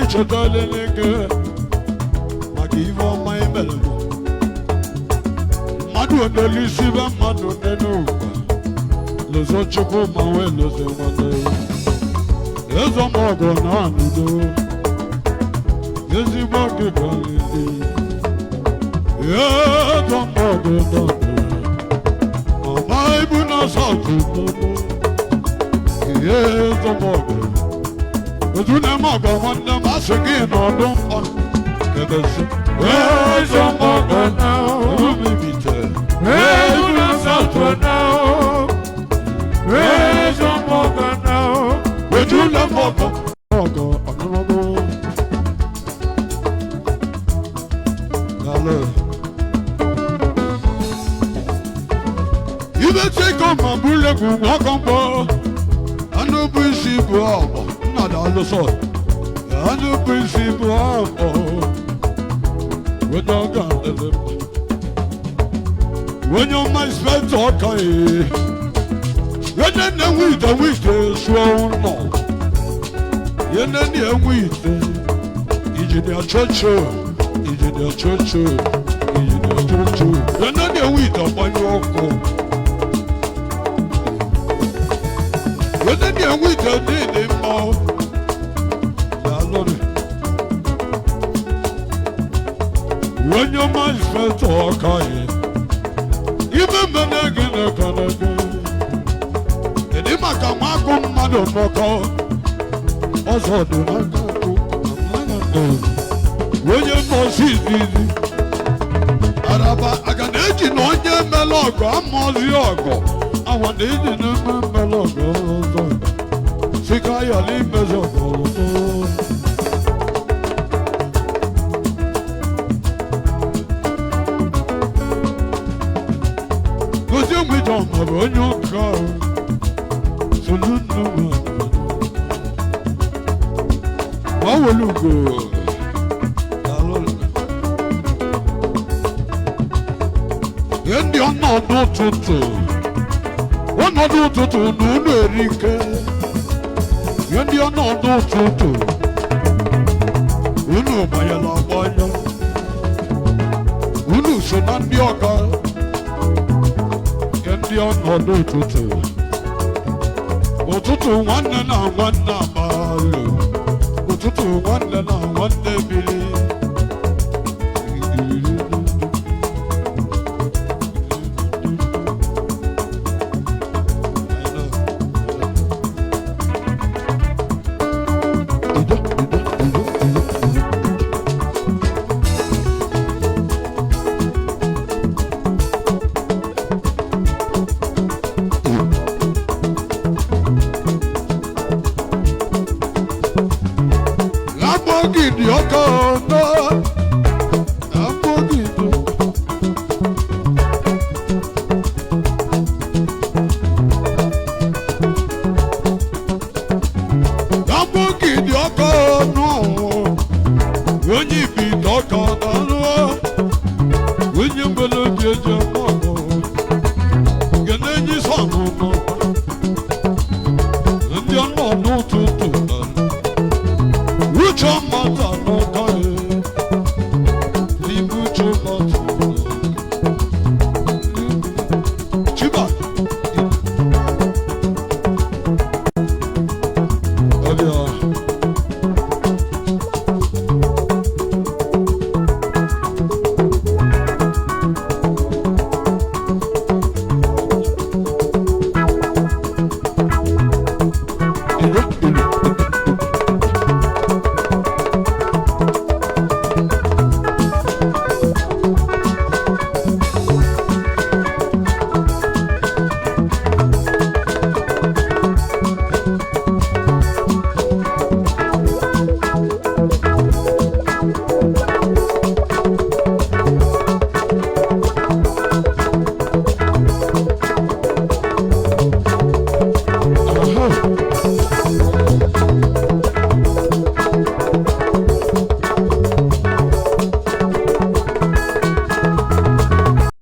chedaleleke maka ife ọma imere mmadụ onelisibe mmadụ n'ụwa lozo chukwu ma wee lozo nwanne ezomọgọ na anụdo ezigbo gị galili ezomọgọ na ọma ibu na satụ ezomọgọ Ozunemọgọ nwanne m asị gị n'ọdụ mkpọ kedesi ezomọgọ na omebite ezomọgọ na ezomọgọ na ojulemọgọ ọgọ ọnụnọgọ galụ ibe teko ma bulegwu nwakọ mkpọ anụ bụ isi bụ ọgbọ Alụsọ anụ bụ isi bụ afọ onye ọga adịrị mma onye ọma inspektọ ọka onye na-enwe ite sụọ ụlọ ihe na-enwe ite injinia chocho onye na-enwe ite ọgbanye ọkụ onye na-enwe ite niile mma when your mind felt all kind, even when I get a canada, and if I come out on Mother Moco, also do not go. When your boss is easy, Araba, I can edge in on your melogo, I'm all yogo. I want it in a melogo. Sikaya limbers of all. We don't have on your car, so no. How will you go? And you're not to. One not to no Erika. And you're not to. Uno by a lava. Uno so not your car. Ọnọdụ ụtụtụ nwanne na nwanne abalị ụtụtụ nwanne na nwanne bili